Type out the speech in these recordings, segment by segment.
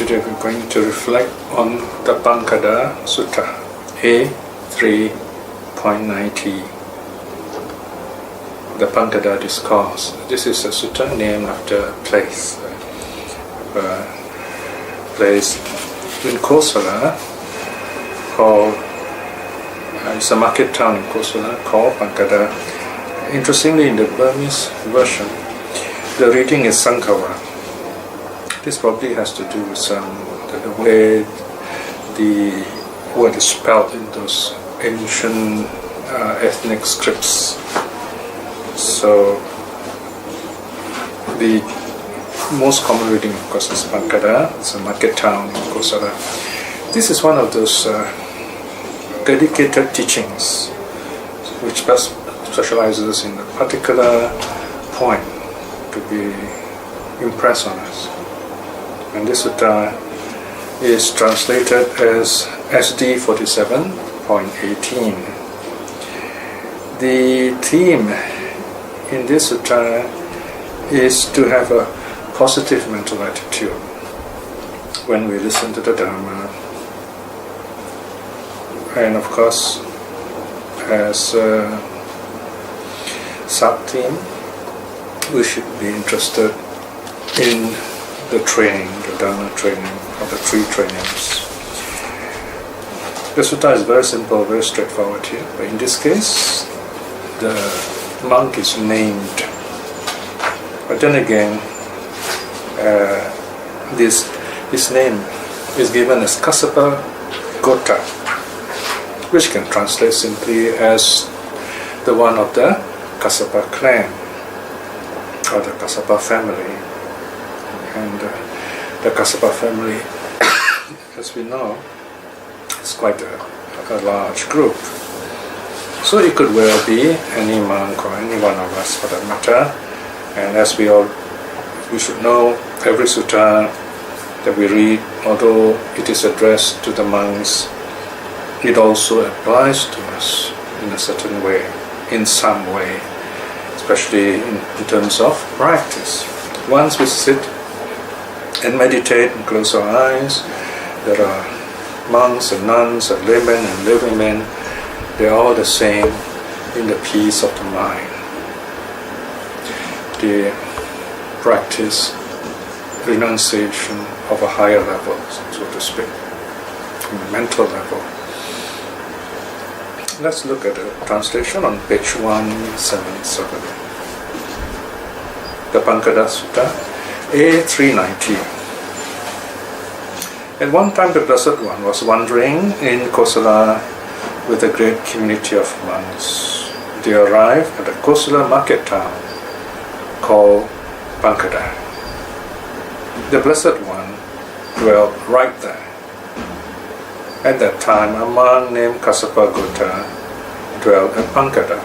Today we're going to reflect on the Paṅkadhā Sutta, A3.90, the Paṅkadhā discourse. This is a sutta named after a place in Kosala called, it's a market town in Kosala called Paṅkadhā. Interestingly, in the Burmese version, the reading is Saṅkāva. This probably has to do with the way the word is spelled in those ancient ethnic scripts. So the most common reading, of course, is Paṅkadhā. It's a market town in Kosala. This is one of those dedicated teachings which specializes in a particular point to be impressed on us. And this sutta is translated as SD 47.18. The theme in this sutta is to have a positive mental attitude when we listen to the Dharma. And of course, as a sub-theme, we should be interested in the training, the Dharma training, or the three trainings. The sutta is very simple, very straightforward here. But in this case, the monk is named. But then again, his name is given as Kassapa Gota, which can translate simply as the one of the Kassapa clan, or the Kassapa family. And the Kassapa family, as we know, is quite a large group. So it could well be any monk or any one of us for that matter. And as we should know, every sutta that we read, although it is addressed to the monks, it also applies to us in a certain way, in some way, especially in terms of practice. Once we sit and meditate and close our eyes, there are monks and nuns and laymen and laywomen. They are all the same in the peace of the mind. They practice renunciation of a higher level, so to speak, on the mental level. Let's look at the translation on page 177. The Paṅkadhā Sutta, A390. At one time the Blessed One was wandering in Kosala with a great community of monks. They arrived at the Kosala market town called Paṅkadhā. The Blessed One dwelt right there. At that time a monk named Kassapa Gota dwelt at Paṅkadhā.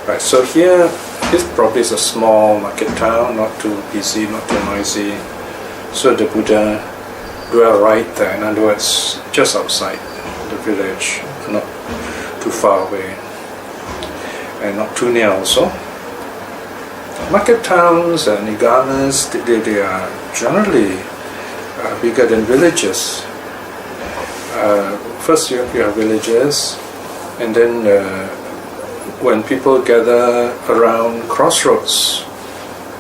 Right, so here this probably is a small market town, not too busy, not too noisy. So the Buddha dwelt right there, in other words, just outside the village, not too far away, and not too near also. Market towns and iganas, they are generally bigger than villages. First you have villages, and then when people gather around crossroads,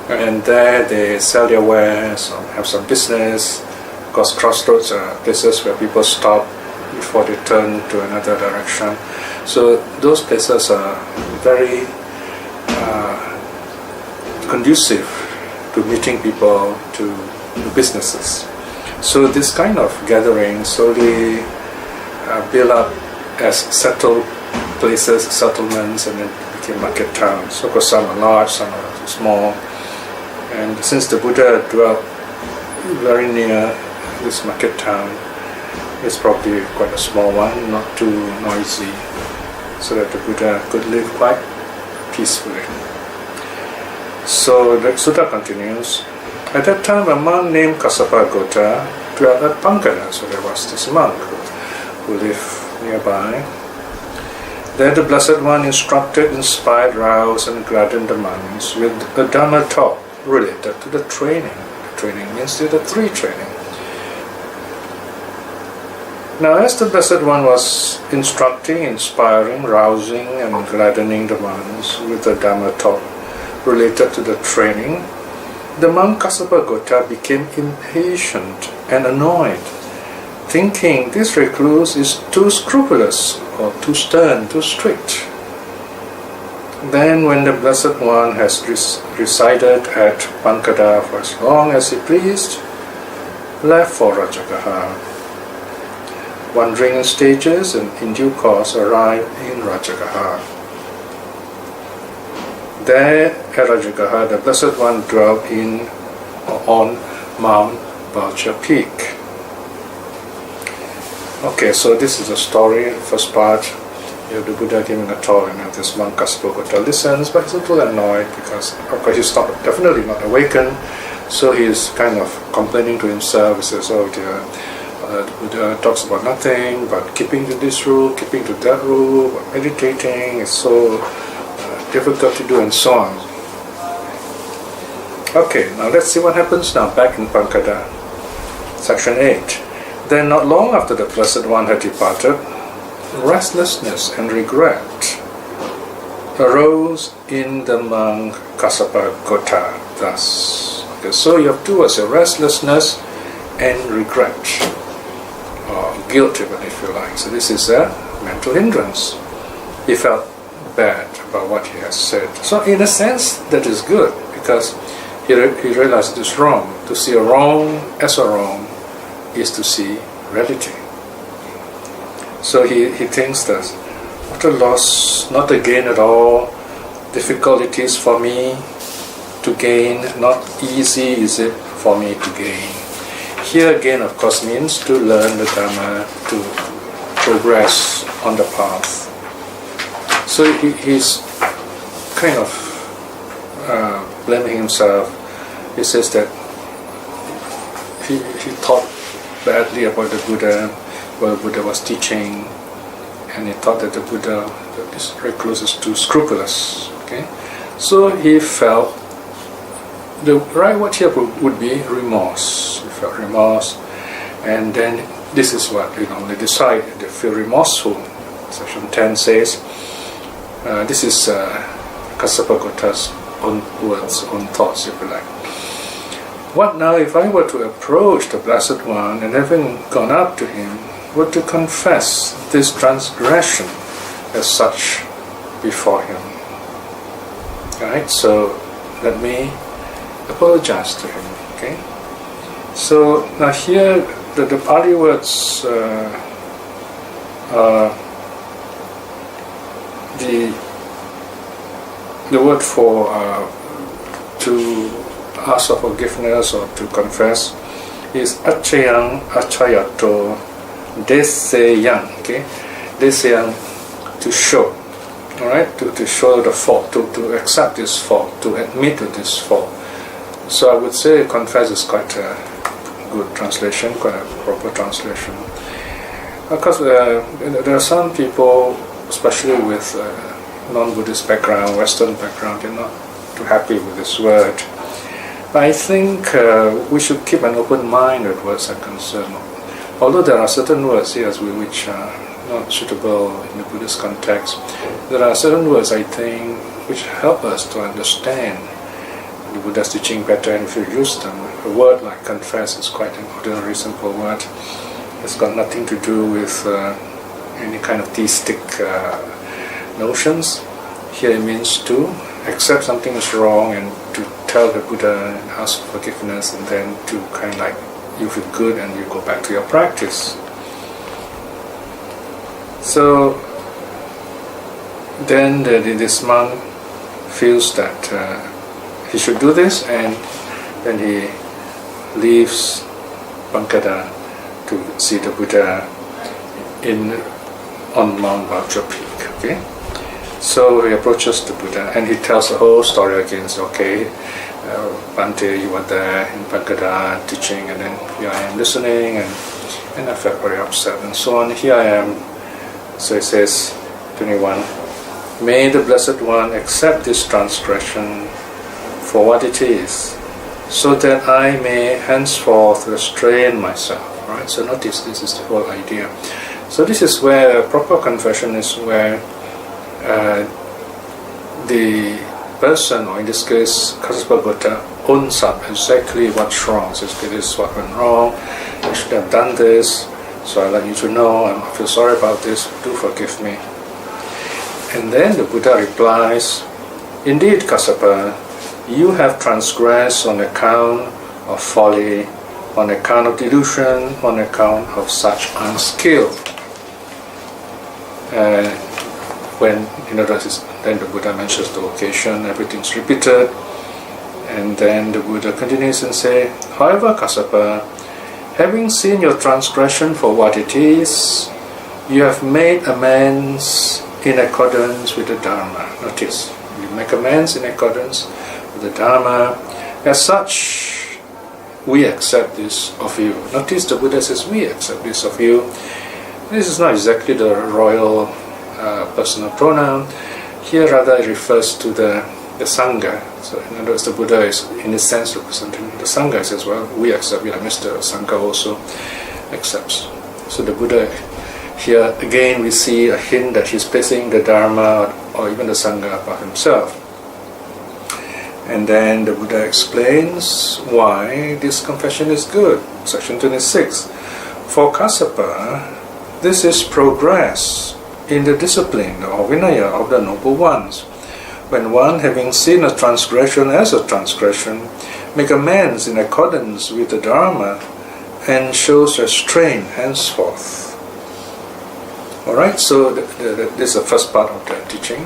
and there they sell their wares or have some business, because crossroads are places where people stop before they turn to another direction. So those places are very conducive to meeting people, to businesses. So this kind of gathering slowly built up as settled places, settlements, and then became market towns. So of course some are large, some are small. And since the Buddha dwelt very near this market town, it's probably quite a small one, not too noisy, so that the Buddha could live quite peacefully. So the sutta continues. At that time a monk named Kassapa Gota dwelt at Paṅkadhā. So there was this monk who lived nearby. There the Blessed One instructed, inspired, roused and gladdened the monks with a Dharma talk related to the training. The training means the three training. Now, as the Blessed One was instructing, inspiring, rousing, and gladdening the monks with the Dhamma talk related to the training, the monk Kassapa Gota became impatient and annoyed, thinking this recluse is too scrupulous or too stern, too strict. Then, when the Blessed One has resided at Paṅkadhā for as long as he pleased, left for Rāja, wandering in stages, and in due course arrived in Rāja. There at Rāja, the Blessed One dwelt on Mount Vulture Peak. Okay, so this is a story, first part. You have the Buddha giving a talk, and this monk Kassapa Gota listens, but he's a little annoyed because, of course, he's definitely not awakened. So he's kind of complaining to himself. He says, "Oh dear, the Buddha talks about nothing but keeping to this rule, keeping to that rule, but meditating is so difficult to do," and so on. Okay, now let's see what happens now back in Paṅkadhā. Section 8. Then, not long after the Blessed One had departed, restlessness and regret arose in the monk Kassapa Gota. Thus, okay, so you have two words: restlessness and regret, or guilt, even if you like. So this is a mental hindrance. He felt bad about what he has said. So in a sense, that is good, because he realized it is wrong. To see a wrong as a wrong is to see reality. So he thinks that, what a loss, not a gain at all, difficulties for me to gain, not easy is it for me to gain. Here again, of course, means to learn the Dhamma, to progress on the path. So he's kind of blaming himself. He says that he thought badly about the Buddha, what the Buddha was teaching, and he thought that the Buddha, that this recluse, is too scrupulous. Okay, so he felt the right word here would be remorse. He felt remorse, and then this is what they decide. They feel remorseful. Section 10 says, this is Kassapa Gota's own words, own thoughts, if you like. What now if I were to approach the Blessed One and, having gone up to him, were to confess this transgression as such before him? Right? So let me apologize to him. Okay? So now here the Pali words the word for to ask for forgiveness or to confess is achayang achayato deseyang. Okay, deseyang, to show. All right, to show the fault, to accept this fault, to admit to this fault. So I would say confess is quite a good translation, quite a proper translation. Of course, there are some people, especially with non-Buddhist background, Western background, they're not too happy with this word. But I think we should keep an open mind where words are concerned. Although there are certain words here which are not suitable in the Buddhist context, there are certain words, I think, which help us to understand the Buddha's teaching better, and if you use them. A word like confess is quite an ordinary, simple word. It's got nothing to do with any kind of theistic notions. Here it means to accept something is wrong and to tell the Buddha and ask for forgiveness, and then to kind of like, you feel good and you go back to your practice. So then this monk feels that he should do this, and then he leaves Paṅkadhā to see the Buddha on Mount Vulture Peak. Okay, so he approaches the Buddha and he tells the whole story again. So, okay, Bhante, you were there in Paṅkadhā teaching, and then here I am listening, and I felt very upset and so on. Here I am. So he says, 21, may the Blessed One accept this transgression for what it is, so that I may henceforth restrain myself Alright, so notice this is the whole idea. So this is where proper confession is where the person, or in this case Kassapa Gota, owns up exactly what's wrong. Says, okay, this is what went wrong, I should have done this, so I'd like you to know I feel sorry about this, do forgive me. And then the Buddha replies, indeed Kassapa, you have transgressed on account of folly, on account of delusion, on account of such unskill. When then the Buddha mentions the occasion, everything's repeated, and then the Buddha continues and say, however Kassapa, having seen your transgression for what it is, you have made amends in accordance with the Dharma. Notice, you make amends in accordance with the Dharma. As such, we accept this of you. Notice the Buddha says, we accept this of you. This is not exactly the royal personal pronoun. Here rather it refers to the Sangha. So in other words, the Buddha is in a sense representing the Sangha. He says, well, we accept, Mr. Saṅkāva also accepts. So the Buddha here, again we see a hint that he's placing the Dharma or even the Sangha above himself. And then the Buddha explains why this confession is good. Section 26. For Kassapa, this is progress in the discipline or Vinaya of the noble ones. When one, having seen a transgression as a transgression, make amends in accordance with the Dharma and shows restraint henceforth. Alright, so this is the first part of the teaching.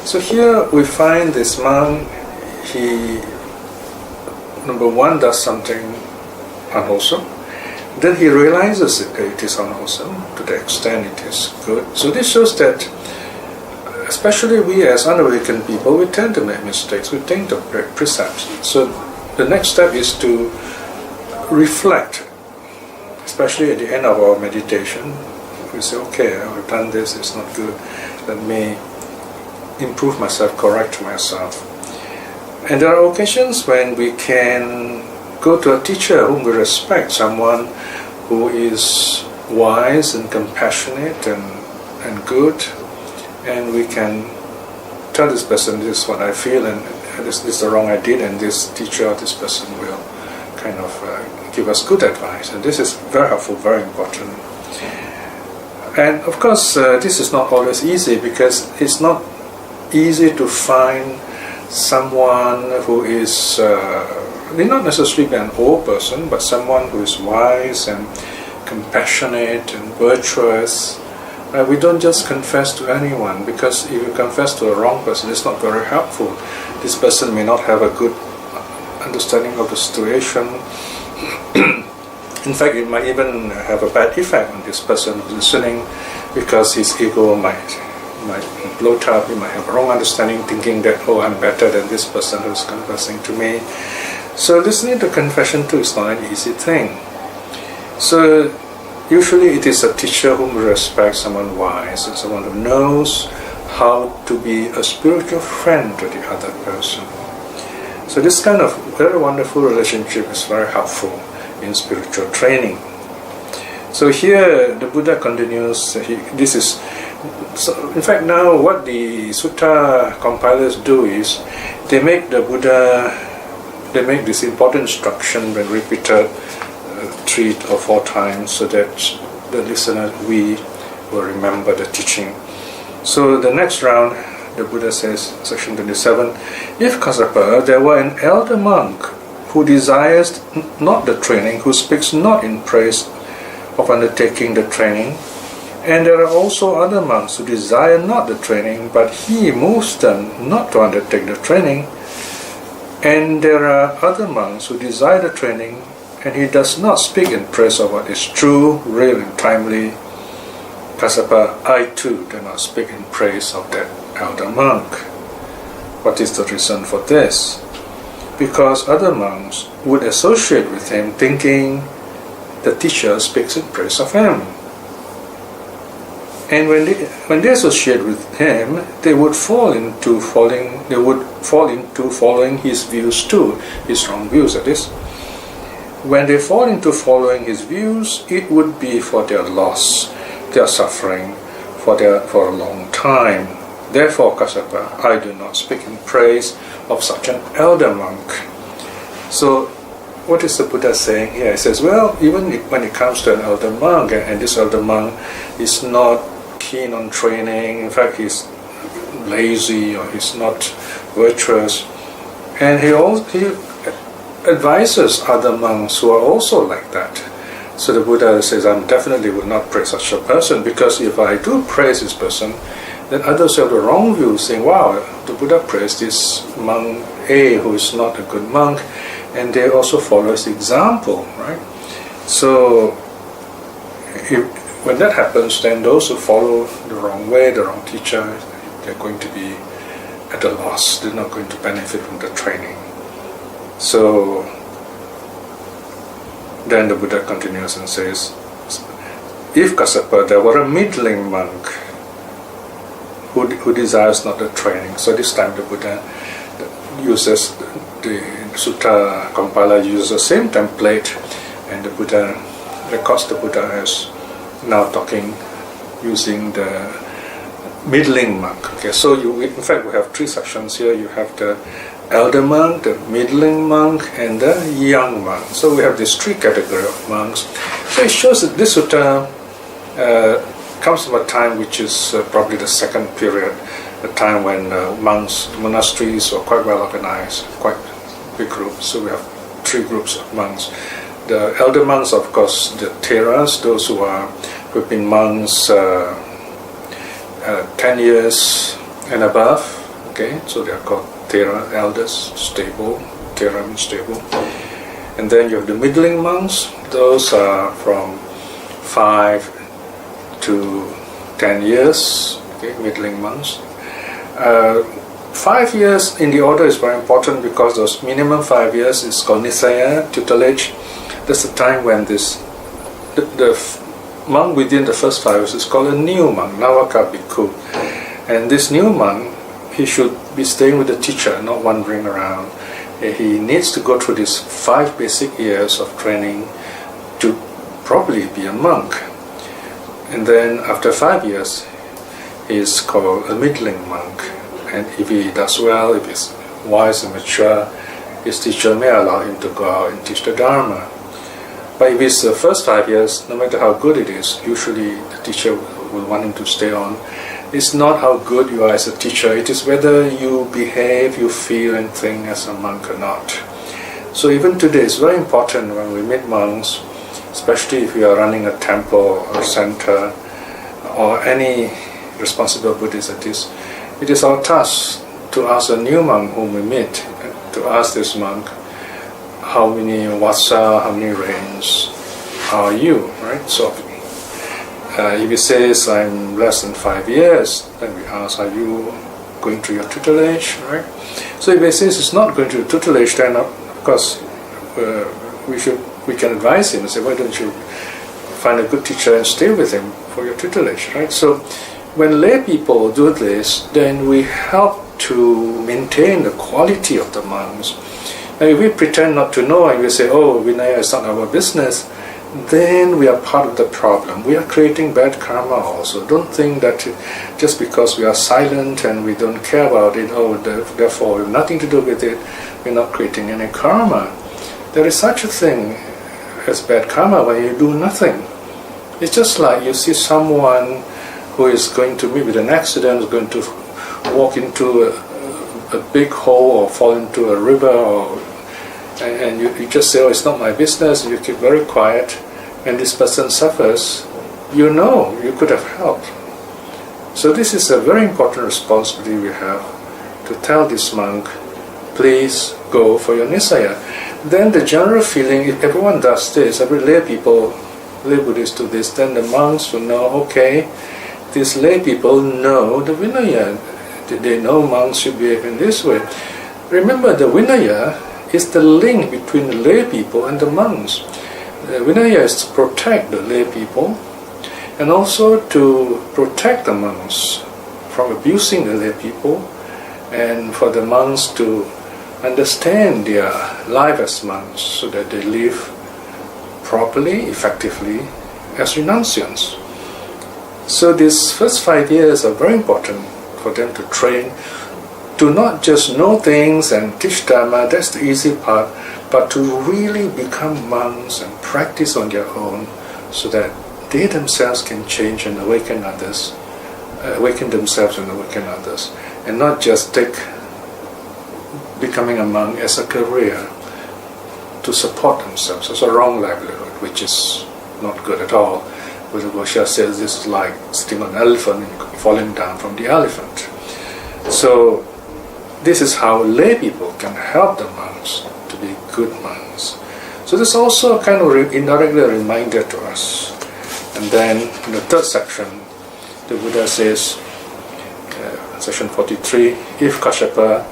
So here we find this monk, he, number one, does something unwholesome. Then he realizes that it is unwholesome to the extent it is good. So this shows that, especially we as unawakened people, we tend to make mistakes. We tend to break precepts. So the next step is to reflect, especially at the end of our meditation. We say, okay, I've done this, it's not good. Let me improve myself, correct myself. And there are occasions when we can go to a teacher whom we respect, someone who is wise and compassionate and good, and we can tell this person, this is what I feel, and this is the wrong I did, and this teacher or this person will kind of give us good advice. And this is very helpful, very important. And of course, this is not always easy, because it's not easy to find someone who is may not necessarily be an old person, but someone who is wise and compassionate and virtuous. We don't just confess to anyone, because if you confess to a wrong person, it's not very helpful. This person may not have a good understanding of the situation. In fact, it might even have a bad effect on this person listening, because his ego might bloat up. He might have a wrong understanding, thinking that, oh, I'm better than this person who's confessing to me. So listening to confession too is not an easy thing. So usually it is a teacher whom we respect, someone wise, and someone who knows how to be a spiritual friend to the other person. So this kind of very wonderful relationship is very helpful in spiritual training. So here the Buddha continues, in fact now what the Sutta compilers do is, they make this important instruction when repeated 3 or 4 times, so that the listener, we will remember the teaching. So the next round, the Buddha says, section 27, if Kassapa, there were an elder monk who desires not the training, who speaks not in praise of undertaking the training, and there are also other monks who desire not the training, but he moves them not to undertake the training, and there are other monks who desire the training, and he does not speak in praise of what is true, real, and timely. Kassapa, I too do not speak in praise of that elder monk. What is the reason for this? Because other monks would associate with him, thinking the teacher speaks in praise of him. And when they associate with him, they would fall into following his views too, his wrong views, that is. when they fall into following his views, it would be for their loss, their suffering, for a long time. Therefore, Kassapa, I do not speak in praise of such an elder monk. So, what is the Buddha saying here? He says, well, even when it comes to an elder monk, and this elder monk is not keen on training, in fact, he's lazy or he's not virtuous, and he advises other monks who are also like that. So the Buddha says, I definitely would not praise such a person, because if I do praise this person, then others have the wrong view, saying, wow, the Buddha praised this monk A who is not a good monk, and they also follow his example, right? So when that happens, then those who follow the wrong way, the wrong teacher, they're going to be at a loss. They're not going to benefit from the training. So then the Buddha continues and says, if Kassapa, there were a middling monk who desires not the training. So this time the Buddha uses the Sutta compiler uses the same template, and the Buddha records the Buddha as now talking using the middling monk. Okay, so in fact we have three sections here. You have the elder monk, the middling monk, and the young monk. So we have these three categories of monks. So it shows that this sutta comes from a time which is probably the second period, the time when monasteries were quite well organized, quite big groups. So we have three groups of monks. The elder monks, of course, the Theras, those who've been monks 10 years and above. Okay, so they are called Thera, elders, stable. Thera means stable. And then you have the middling monks. Those are from 5 to 10 years. Okay, middling monks. 5 years in the order is very important, because those minimum 5 years is called Nisaya, tutelage. That's the time when the monk within the first 5 years is called a new monk, Navaka Bhikkhu. And this new monk, he should be staying with the teacher, not wandering around. He needs to go through these 5 basic years of training to properly be a monk. And then after 5 years, he is called a middling monk. And if he does well, if he's wise and mature, his teacher may allow him to go out and teach the Dharma. But if it's the first 5 years, no matter how good it is, usually the teacher will want him to stay on. It's not how good you are as a teacher, it is whether you behave, you feel and think as a monk or not. So even today, it's very important when we meet monks, especially if we are running a temple or center or any responsible Buddhist it is our task to ask a new monk whom we meet, to ask this monk, how many vassa, how many rains are you, right? So if he says, I'm less than 5 years, then we ask, are you going through your tutelage, right? So if he says it's not going through tutelage, then of course we can advise him and say, why don't you find a good teacher and stay with him for your tutelage, right? So when lay people do this, then we help to maintain the quality of the monks. Now if we pretend not to know and we say, oh, Vinaya is not our business, then we are part of the problem. We are creating bad karma also. Don't think that just because we are silent and we don't care about it, oh, therefore we have nothing to do with it, we're not creating any karma. There is such a thing as bad karma when you do nothing. It's just like you see someone who is going to meet with an accident, is going to walk into a big hole or fall into a river, and you just say, oh, it's not my business, and you keep very quiet, and this person suffers, you know you could have helped. So this is a very important responsibility we have, to tell this monk, please go for your Nisaya. Then the general feeling, if everyone does this, every lay Buddhists do this, then the monks will know, okay, these lay people know the Vinaya. They know monks should behave in this way. Remember, the Vinaya is the link between the lay people and the monks. The Vinaya is to protect the lay people and also to protect the monks from abusing the lay people, and for the monks to understand their life as monks so that they live properly, effectively as renunciants. So these first 5 years are very important for them to train to not just know things and teach Dharma, that's the easy part, but to really become monks and practice on their own so that they themselves can change and awaken others, awaken themselves and awaken others, and not just take becoming a monk as a career to support themselves. It's a wrong livelihood, which is not good at all. Buddha Gosha says this is like sitting on an elephant and falling down from the elephant. So this is how lay people can help the monks to be good monks. So this is also a kind of indirectly a reminder to us. And then in the third section, the Buddha says, section 43, if Kassapa,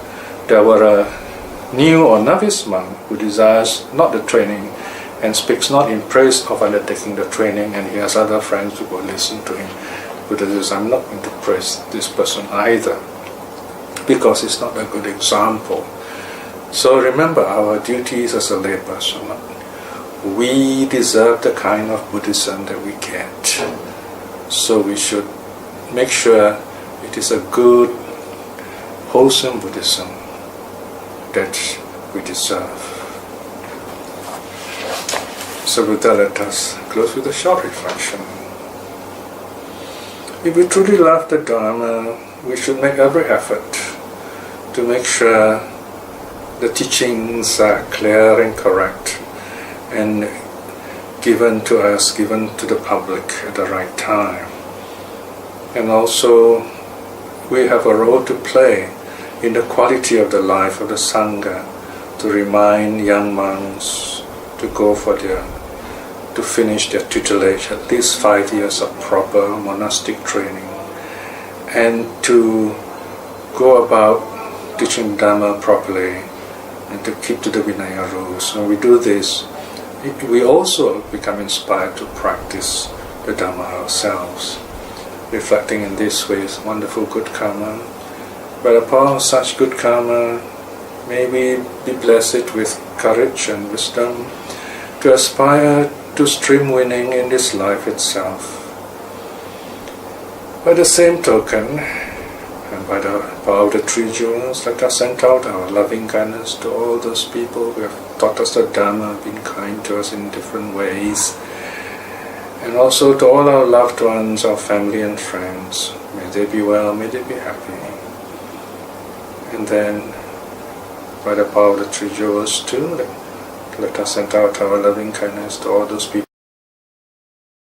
there were a new or novice monk who desires not the training and speaks not in praise of undertaking the training, and he has other friends who will listen to him, Buddha says, I'm not going to praise this person either, because it's not a good example. So remember our duties as a lay person. We deserve the kind of Buddhism that we get. So we should make sure it is a good, wholesome Buddhism that we deserve. So with that, let us close with a short reflection. If we truly love the Dharma, we should make every effort to make sure the teachings are clear and correct and given to us, given to the public at the right time. And also, we have a role to play in the quality of the life of the Sangha, to remind young monks to go for to finish their tutelage, at least 5 years of proper monastic training, and to go about teaching Dhamma properly and to keep to the Vinaya rules. When we do this, we also become inspired to practice the Dhamma ourselves, reflecting in this way wonderful good karma. But upon such good karma, may we be blessed with courage and wisdom to aspire to stream winning in this life itself. By the same token, and by the power of the three jewels, let us send out our loving kindness to all those people who have taught us the Dhamma, been kind to us in different ways, and also to all our loved ones, our family and friends. May they be well, may they be happy. And then, by the power of the three jewels too, let us send out our loving kindness to all those people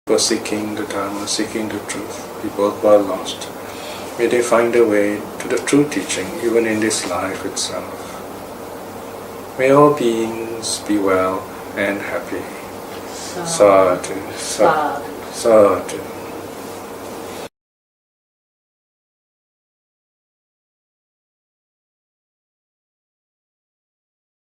who are seeking the Dharma, seeking the truth, people who are lost. May they find a way to the true teaching, even in this life itself. May all beings be well and happy. Sadhu, sadhu, sadhu.